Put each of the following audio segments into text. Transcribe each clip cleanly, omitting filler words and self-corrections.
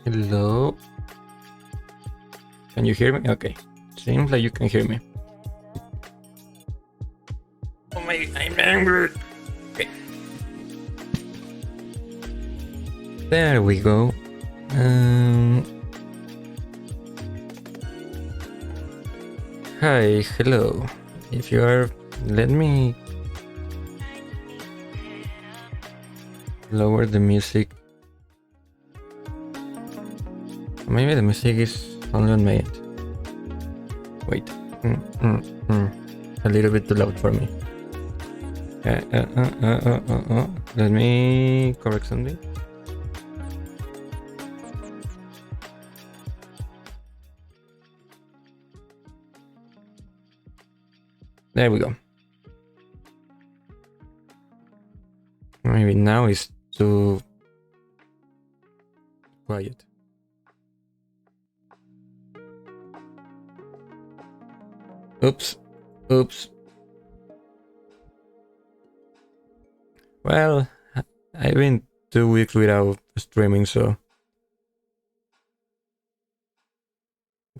Hello? Can you hear me? Okay. Seems like you can hear me. Oh my, I'm angry. Okay. There we go. Hi, hello. If you are, let me lower the music. Maybe the music is only on my end. Wait. A little bit too loud for me. Let me correct something. There we go. Maybe now it's too quiet. Oops. Well, I've been 2 weeks without streaming, so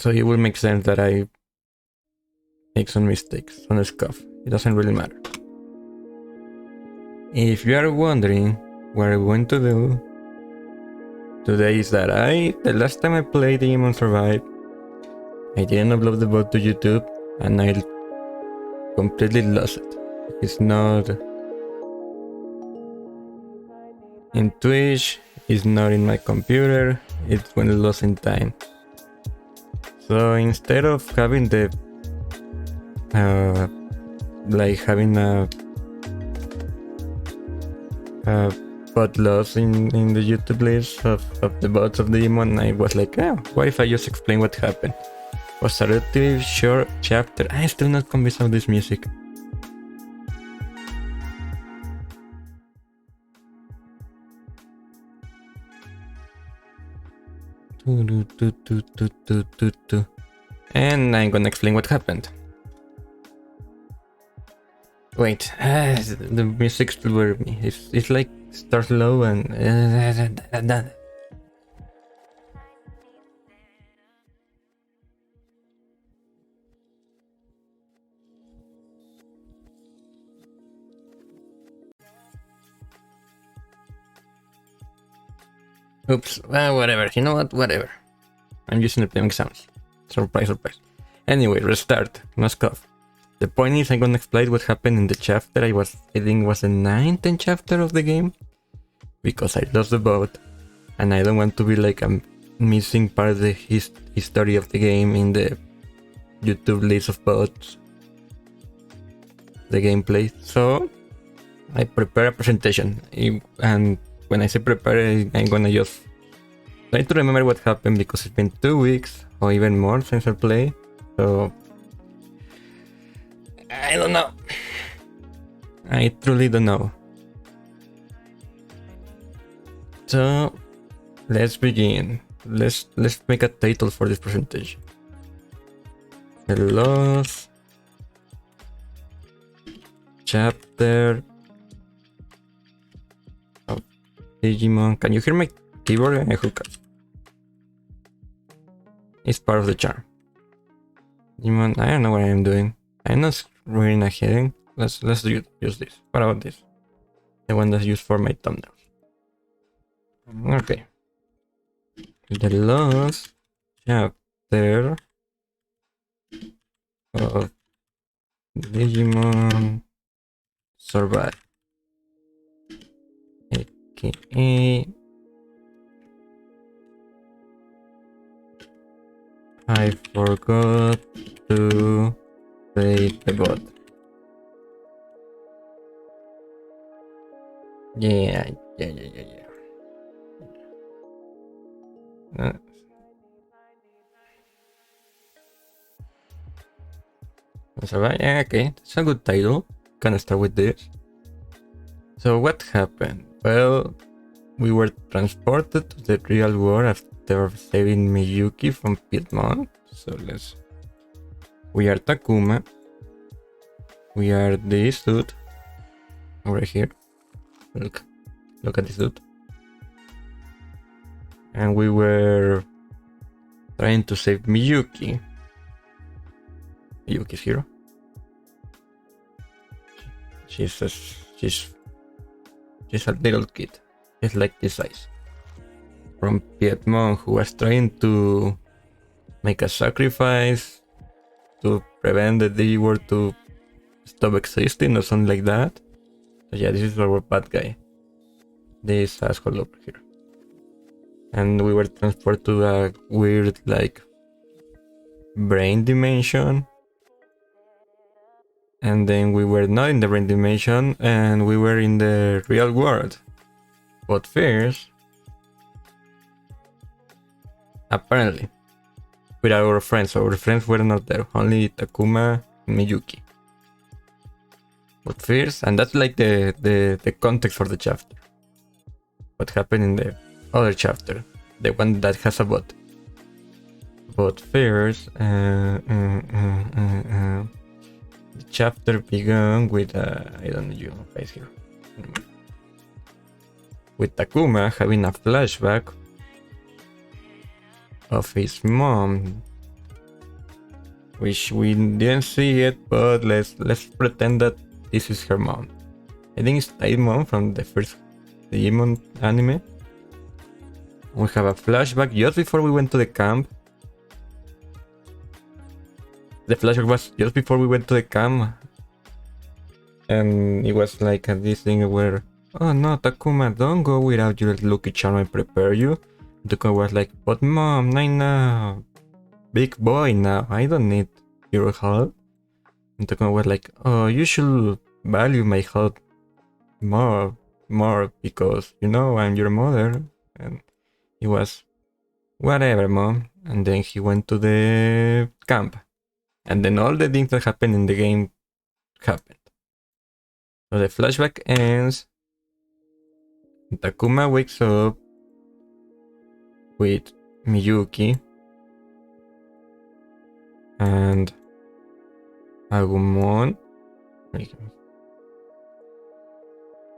it will make sense that I make some mistakes, some stuff. It doesn't really matter. If you are wondering what I'm going to do today is that the last time I played Digimon Survive, I didn't upload the VOD to YouTube and I completely lost it. It's not in Twitch, it's not in my computer, it went lost in time. So instead of having the having a bot loss in the YouTube list of the bots of Digimon, I was like, what if I just explain what happened? Was a relatively short chapter. I'm still not convinced of this music. And I'm gonna explain what happened. Wait, the music still worries me. It's like starts low and oops. Whatever. You know what? Whatever. I'm using the playing sounds. Surprise. Anyway, restart. Moskov. The point is, I'm gonna explain what happened in the chapter. I think was the 9th chapter of the game, because I lost the boat, and I don't want to be like a missing part of the history of the game in the YouTube list of boats, the gameplay. So I prepare a presentation, and when I say prepare, I'm gonna just try to remember what happened, because it's been 2 weeks or even more since I played. So I don't know. I truly don't know. So let's begin. Let's make a title for this presentation. The lost chapter of Digimon. Can you hear my keyboard? I hook up. It's part of the charm. Digimon. I don't know what I'm doing. I'm not reading a heading. Let's use this. What about this? The one that's used for my thumbnails. Okay. The last chapter of Digimon Survive, aka I forgot to play the bot. Yeah. Survive? Yeah, okay. It's a good title. Gonna start with this. So what happened? Well, we were transported to the real world after saving Miyuki from Piedmont. So we are Takuma. We are this dude over here. Look at this dude. and we were trying to save Miyuki. Miyuki's hero. She's a little kid. She's like this size. From Piedmont, who was trying to make a sacrifice to prevent the Digiworld to stop existing or something like that. So yeah, this is our bad guy. This asshole over here. And we were transported to a weird, like, brain dimension. And then we were not in the brain dimension, and we were in the real world. But first, apparently, with our friends were not there, only Takuma and Miyuki. But first, and that's like the context for the chapter. What happened in the other chapter, the one that has a bot. But first, the chapter began with I don't know you guys here. With Takuma having a flashback of his mom, which we didn't see it, but let's pretend that this is her mom. I think it's Digimon from the first Digimon anime. We have a flashback just before we went to the camp. The flashback was just before we went to the camp, and it was like this thing where, oh no, Takuma, don't go without your lucky charm I prepare you. Takuma was like, but mom, I know, big boy now, I don't need your help. And Takuma was like, oh, you should value my help more because, you know, I'm your mother. And he was, whatever, mom. And then he went to the camp. And then all the things that happened in the game happened. So the flashback ends. Takuma wakes up with Miyuki and Agumon.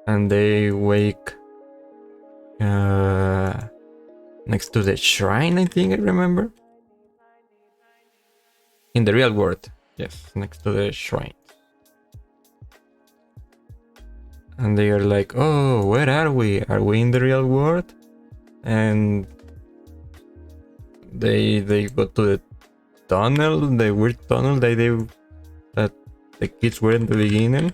And they wake next to the shrine, I think I remember. In the real world, yes, next to the shrine. And they are like, oh, where are we? Are we in the real world? And they go to the tunnel, the weird tunnel that the kids were in the beginning.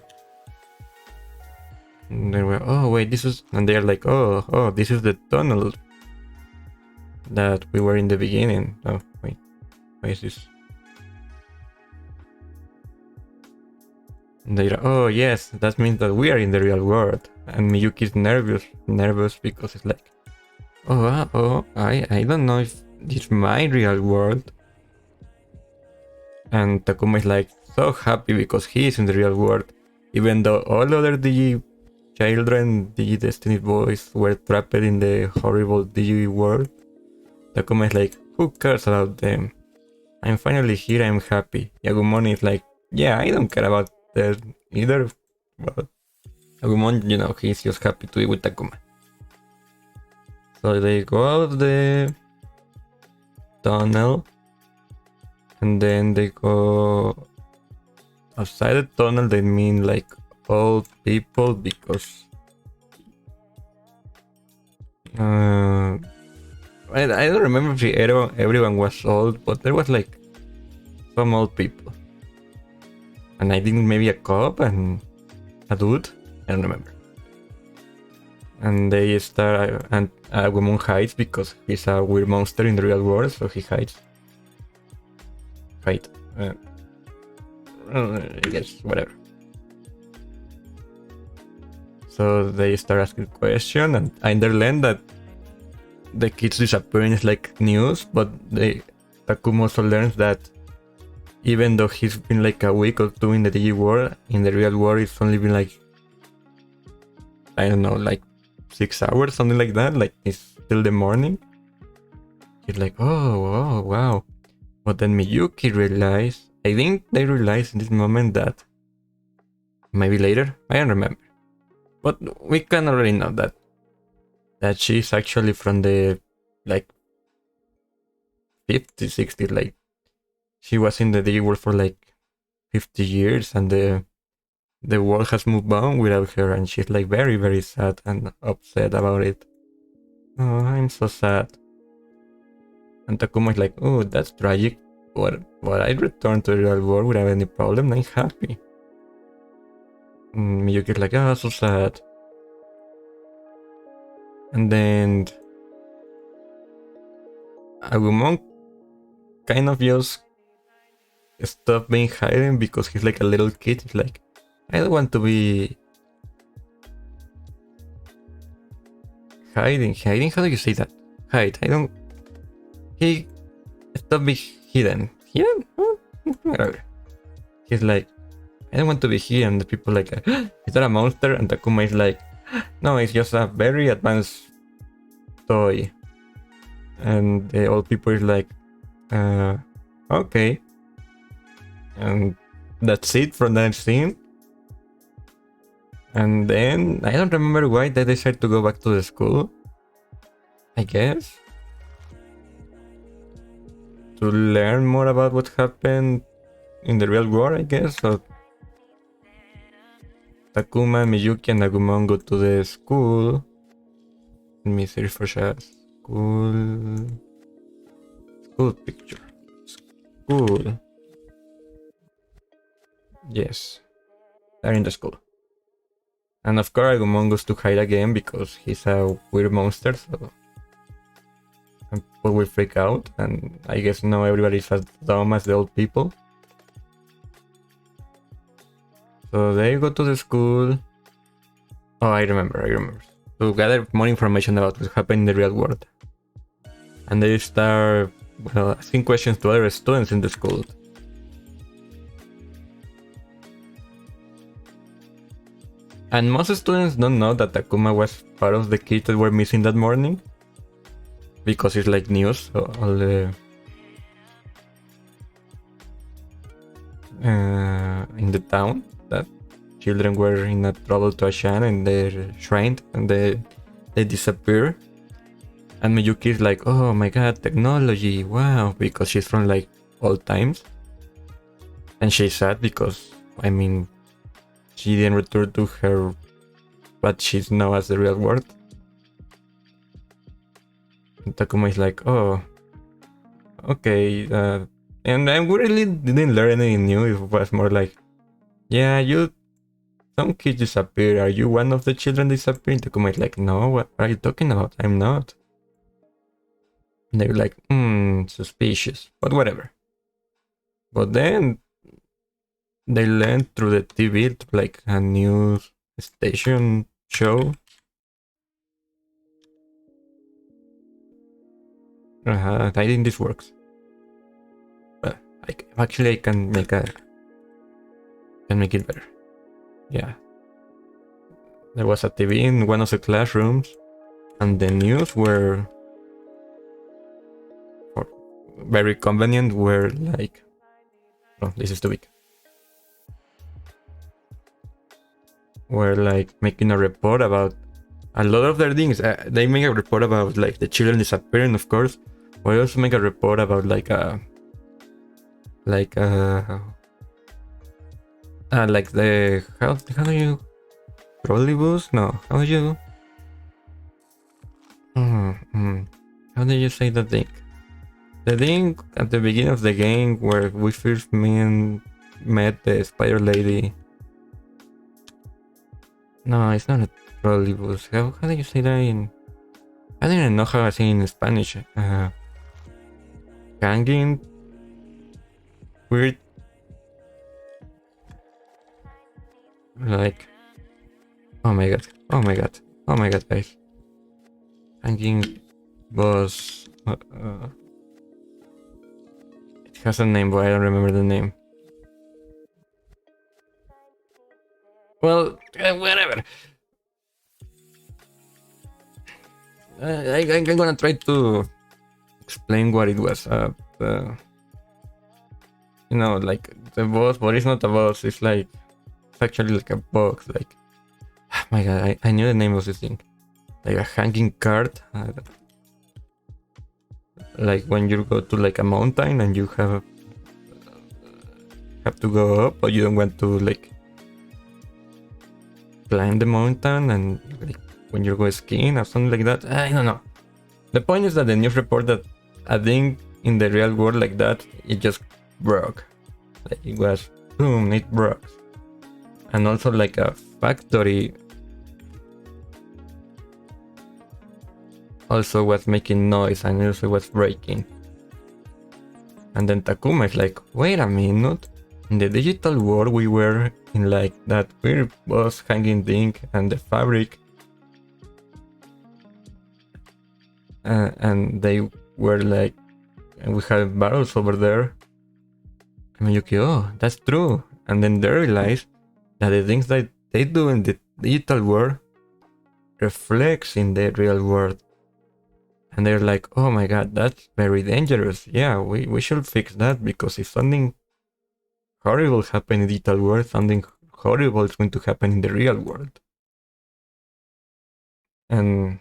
And they were, oh wait, this is, and they are like, oh, this is the tunnel that we were in the beginning. Oh wait, why is this? And they're, oh yes, that means that we are in the real world. And Miyuki's nervous because it's like, I don't know if it's my real world. And Takuma is like so happy because he is in the real world, even though all other Digi children, Digi Destiny boys were trapped in the horrible Digi world. Takuma is like, who cares about them? I'm finally here, I'm happy. Agumon is like, yeah, I don't care about that either, but Agumon, you know, he's just happy to be with Takuma. So they go out the tunnel, and then they go outside the tunnel. They mean like old people because I don't remember if everyone was old, but there was like some old people. And I think maybe a cop and a dude. I don't remember. And they start, and Agumon hides because he's a weird monster in the real world, so he hides. I guess, whatever. So they start asking questions, and I learn that the kids disappearing is like news, but Takuma also learns that even though he's been like a week or two in the Digi world, in the real world it's only been like, I don't know, like 6 hours, something like that. Like it's still the morning. He's like, oh wow. But then Miyuki realized, I think they realized in this moment that maybe later, I don't remember, but we can already know that she's actually from the like 50, 60, like she was in the Digi world for like 50 years and the world has moved on without her, and she's like very, very sad and upset about it. Oh, I'm so sad. And Takuma is like, oh, that's tragic. But I return to the real world without any problem. I'm happy. Miyuki is like, oh, so sad. And then Agumon kind of just stopped being hiding because he's like a little kid. He's like, I don't want to be hiding. Hiding? How do you say that? Hide. I don't. He stopped being hidden. Hidden? Whatever. He's like, I don't want to be here. And the people like, is that a monster? And Takuma is like, no, it's just a very advanced toy. And the old people is like, okay. And that's it from that scene. And then I don't remember why they decided to go back to the school. I guess to learn more about what happened in the real world, I guess. So Takuma, Miyuki, and Agumon go to the school. Let me search for school picture. School. Yes, they're in the school. And of course, Agumon goes to hide again because he's a weird monster, so people will freak out. And I guess now everybody's as dumb as the old people. So they go to the school. Oh, I remember. To gather more information about what happened in the real world. And they start, well, asking questions to other students in the school. And most students don't know that Takuma was part of the kids that were missing that morning. Because it's like news, so all the... in the town, that children were in a trouble to Ashan and they're shrined and they disappear. And Miyuki is like, oh my god, technology, wow, because she's from like old times. And she's sad because, I mean, she didn't return to her what she's now as the real world. And Takuma is like, oh, okay, and I really didn't learn anything new. It was more like, yeah, some kids disappear. Are you one of the children disappearing? Takuma is like, no, what are you talking about? I'm not. And they're like, suspicious, but whatever. But then they learned through the TV, like a news station show. I think this works. But actually I can make it better. Yeah. There was a TV in one of the classrooms, and the news were very convenient. Were like, oh, this is too big. Were like making a report about a lot of their things. They make a report about like the children disappearing, of course. But they also make a report about like the how do you trolleybus? No, how do you how do you say the thing? The thing at the beginning of the game where we first met the spider lady. No, it's not a trolleybus. How do you say that in? I don't even know how I say it in Spanish. Hanging weird, like, oh my god, guys. Hanging bus. It has a name, but I don't remember the name. Well, whatever. I'm gonna try to explain what it was. You know, like the boss, but it's not a boss. It's actually like a box. Like, oh my god, I knew the name of this thing. Like a hanging card. like when you go to like a mountain and you have to go up, or you don't want to like climb the mountain, and like when you go skiing or something like that. I don't know. The point is that the news report that a thing in the real world like that, it just broke. Like it was boom, it broke. And also like a factory also was making noise and also was breaking. And then Takuma is like, wait a minute, in the digital world we were in like that weird was hanging thing and the fabric, and they were like, and we had barrels over there. And Miyuki, oh, that's true. And then they realized that the things that they do in the digital world reflects in the real world. And they're like, oh my god, that's very dangerous. Yeah, we should fix that, because if something horrible happens in the digital world, something horrible is going to happen in the real world. And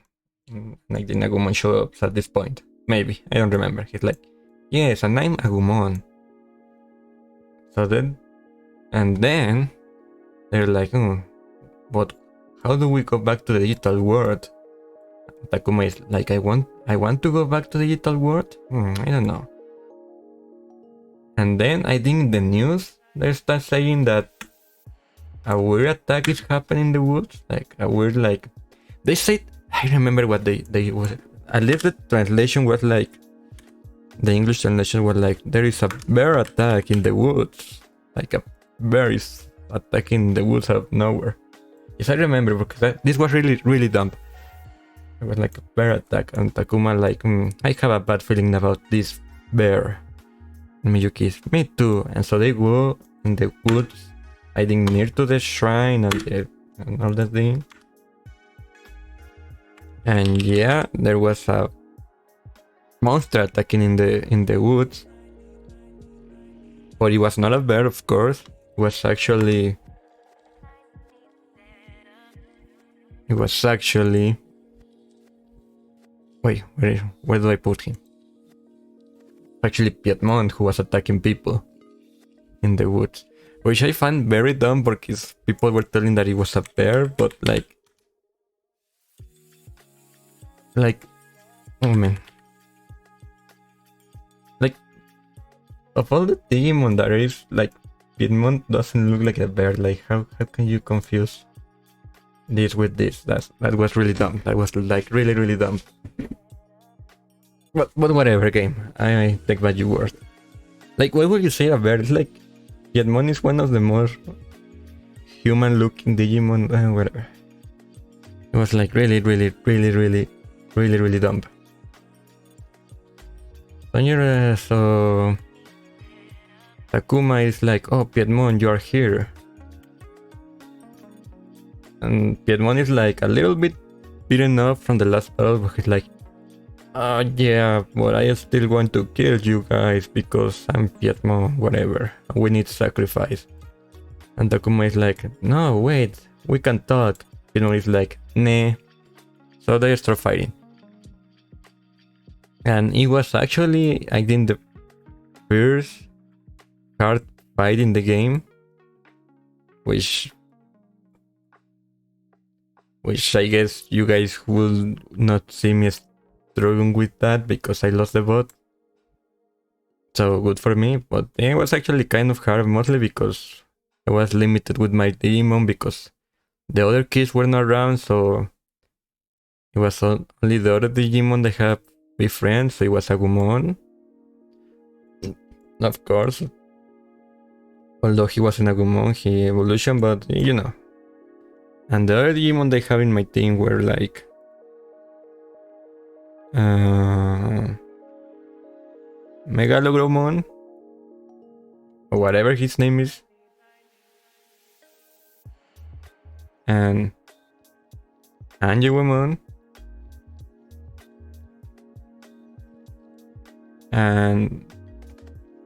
like the Agumon shows up at this point. Maybe, I don't remember. He's like, yes, and I'm Agumon. So then, and then they're like, but how do we go back to the digital world? Takuma is like, I want to go back to the digital world? I don't know. And then I think in the news they start saying that a weird attack is happening in the woods. Like a weird, like they said, I remember what they was, at least the translation was like, the English translation was like, there is a bear attack in the woods. Like a bear is attacking the woods out of nowhere. If I remember, because this was really, really dumb. It was like a bear attack, and Takuma like, I have a bad feeling about this bear. And Miyuki is, me too. And so they go in the woods, hiding near to the shrine and all that thing. And yeah, there was a monster attacking in the woods. But it was not a bear, of course. It was actually wait, where do I put him? Actually Piedmont, who was attacking people in the woods, which I find very dumb, because people were telling that it was a bear, but like, oh man, like, of all the Digimon there is, like, Piedmont doesn't look like a bear. Like, how can you confuse this with this? That was really dumb. That was like really, really dumb. But whatever, game. I take back your word. Like, why would you say a bear? It's like, Piedmon is one of the most human-looking Digimon. Whatever. It was like really, really, really, really, really, really dumb. So Takuma is like, oh, Piedmon, you are here. And Piedmon is like a little bit beaten up from the last battle, but he's like, yeah, but I still want to kill you guys because I'm Piedmon, whatever. We need sacrifice. And Takuma is like, no, wait, we can talk. Piedmon is like, nah. So they start fighting. And it was actually, I think, the first hard fight in the game, which I guess you guys will not see me struggling with that because I lost the bot. So good for me, but it was actually kind of hard, mostly because I was limited with my Digimon, because the other kids were not around, so it was only the other Digimon that had befriends, so it was Agumon, of course. Although he wasn't Agumon, he evolution, but you know. And the other Digimon they have in my team were like Megalogromon, or whatever his name is, and Angelwomon, and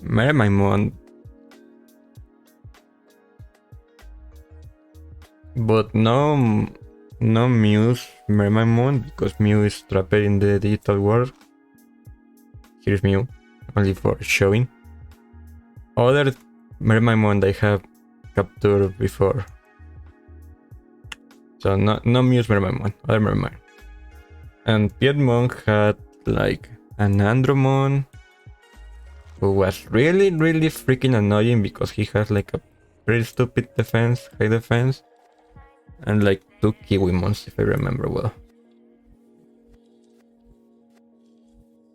Mermaimon. But no Mew's Mermaimon, because Mew is trapped in the digital world. here's Mew, only for showing. Other Mermaimon I have captured before. So no Mew's Mermaimon, other Mermaimon. And Piedmon had like an Andromon who was really freaking annoying because he has like a pretty stupid defense, high defense. And like 2 Kiwimons if I remember well.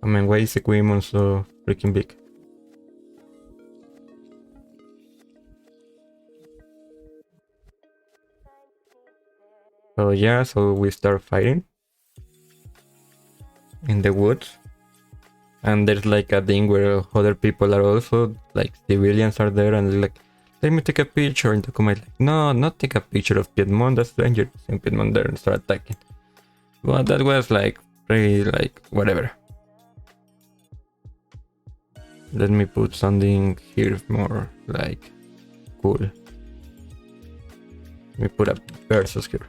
I mean, why is a Kiwimon so freaking big? So yeah, so we start fighting in the woods. And there's like a thing where other people are also, like civilians are there and they're like, let me take a picture. And Takuma is like, no, not take a picture of Piedmon, that's dangerous. And Piedmon there and start attacking. Well, that was like pretty like whatever. Let me put something here more like cool. Let me put a versus here.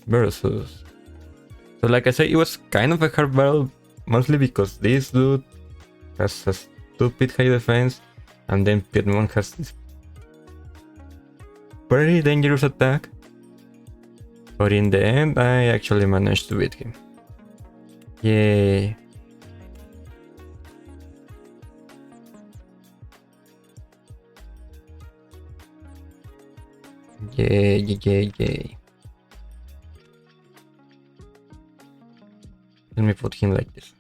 Versus. So like I said, it was kind of a hard battle, mostly because this dude has a stupid high defense, and then Piedmon has this pretty dangerous attack. But in the end, I actually managed to beat him. Yay. Yay. Let me put him like this.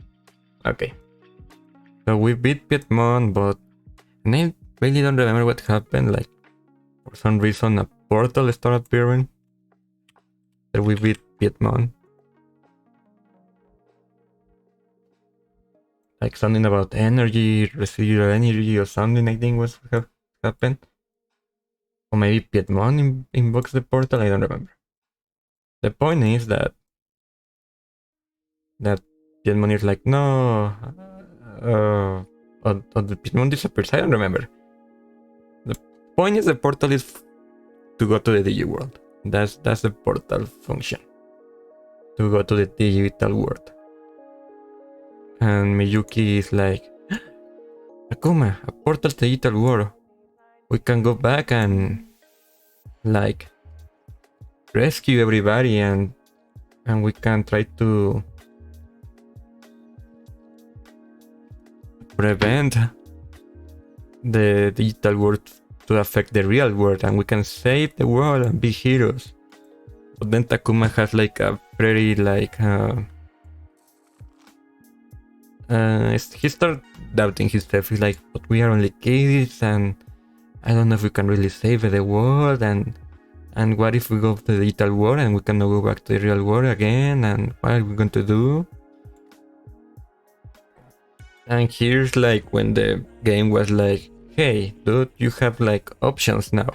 Okay. So we beat Piedmon, but and I really don't remember what happened. Like, for some reason, a portal started appearing. That we beat Piedmon. Like something about energy, residual energy, or something I think was have happened. Or maybe Piedmon invokes the portal, I don't remember. The point is that Piedmon is like, no, or the Piedmon disappears, I don't remember. The point is the portal is to go to the Digi world. That's the portal function. To go to the digital world. And Miyuki is like, Akuma, a portal to the digital world. We can go back and like rescue everybody and we can try to prevent the digital world to affect the real world, and we can save the world and be heroes. But then Takuma has like a pretty like he started doubting himself. He's like, but we are only kids and I don't know if we can really save the world, and what if we go to the digital world and we cannot go back to the real world again, and what are we going to do? And here's like when the game was like, hey dude, you have like options now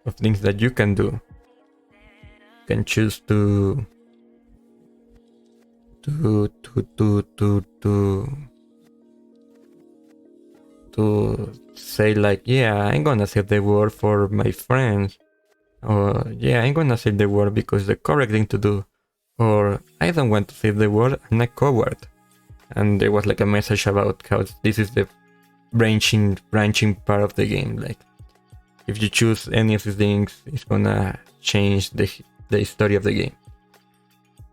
of things that you can do. You can choose to say like, yeah, I'm gonna save the world for my friends, or yeah, I'm gonna save the world because it's the correct thing to do, or I don't want to save the world, I'm a coward. And there was like a message about how this is the branching part of the game. Like, if you choose any of these things, it's gonna change the story of the game.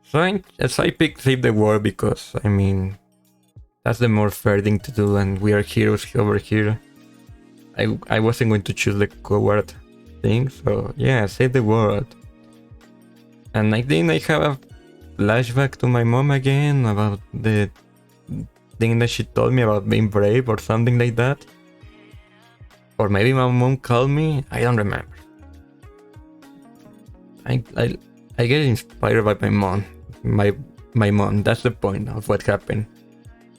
So I picked Save the World because, I mean, that's the more fair thing to do, and we are heroes over here. I wasn't going to choose the coward thing, so yeah, Save the World. And I think I have a flashback to my mom again about the thing that she told me about being brave or something like that. Or maybe my mom called me, I don't remember. I get inspired by my mom. My mom, that's the point of what happened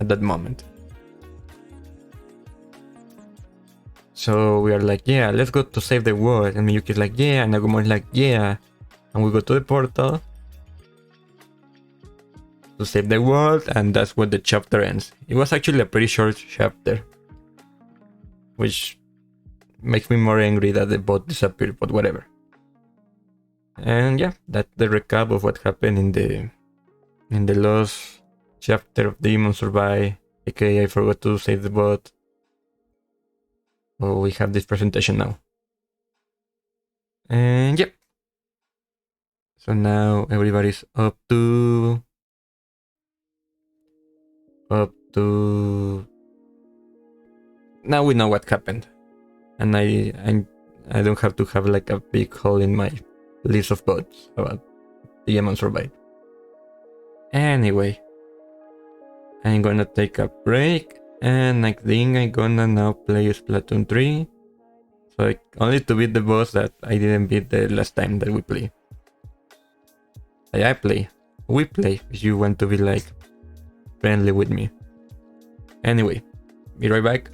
at that moment. So we are like, yeah, let's go to save the world. And Miyuki's like, yeah, and Agumon is like, yeah. And we go to the portal to save the world, and that's where the chapter ends. It was actually a pretty short chapter, which makes me more angry that the bot disappeared, but whatever. And yeah, that's the recap of what happened in the last chapter of Digimon Survive. Okay, I forgot to save the bot. Oh, we have this presentation now. And yep. So now everybody's up to now we know what happened. And I don't have to have like a big hole in my list of bots about Digimon Survive. Anyway, I'm gonna take a break, and I think I'm gonna now play Splatoon 3. So only to beat the boss that I didn't beat the last time that we play. I play. We play if you want to be like friendly with me. Anyway, be right back.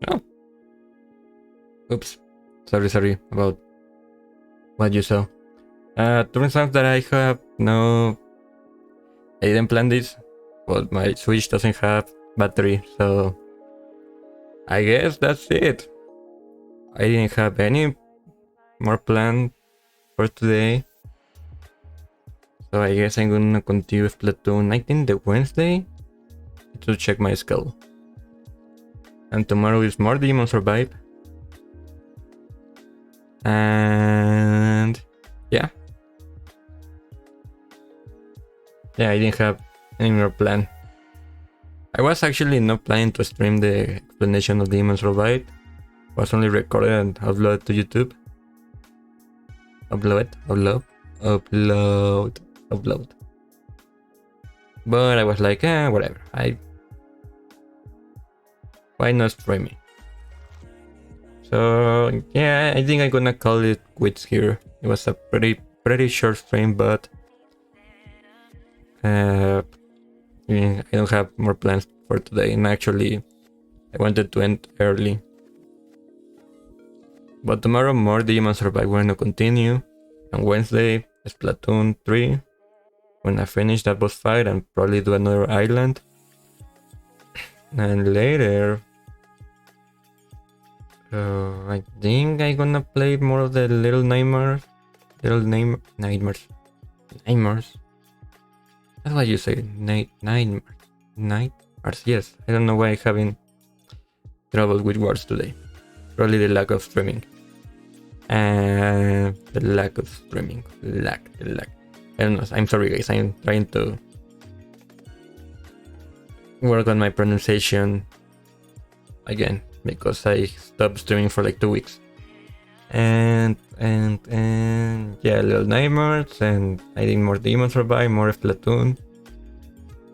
Oh. Oops. Sorry about what you saw. Turns out that I have no... I didn't plan this, but my Switch doesn't have battery, so... I guess that's it. I didn't have any more planned for today. So I guess I'm gonna continue with Splatoon, I think the Wednesday, to check my schedule. And tomorrow is more Digimon Survive. And yeah. Yeah, I didn't have any more plan. I was actually not planning to stream the explanation of Digimon Survive. It was only recorded and uploaded to YouTube. Upload. But I was like, whatever. Why not stream it? So yeah, I think I'm gonna call it quits here. It was a pretty short stream, but I don't have more plans for today. And actually, I wanted to end early. But tomorrow more Digimon Survive. We're gonna continue. On Wednesday, Splatoon 3. When I finish that boss fight and probably do another island. And later, I think I'm gonna play more of the Little Nightmares. Nightmares. That's what you say. Nightmares. nightmares. Yes, I don't know why I'm having trouble with words today. Probably the lack of streaming. And the lack of streaming. The lack. I don't know. I'm sorry, guys. I'm trying to work on my pronunciation again because I stopped streaming for like 2 weeks. And yeah, little nightmares, and I think more Digimon Survive, more Splatoon.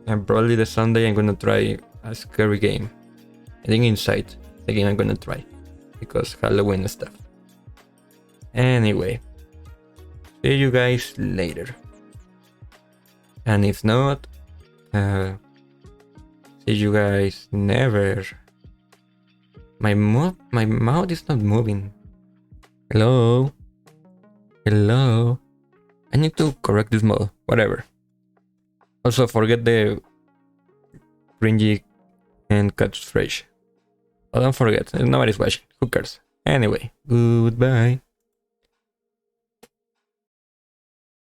And probably the Sunday I'm gonna try a scary game. I think Inside, the game I'm gonna try. Because Halloween stuff. Anyway. See you guys later. And if not, see you guys never. My mouth is not moving. Hello? Hello? I need to correct this model. Whatever. Also, forget the cringy and catchphrase. Oh, don't forget. Nobody's watching. Who cares? Anyway, goodbye.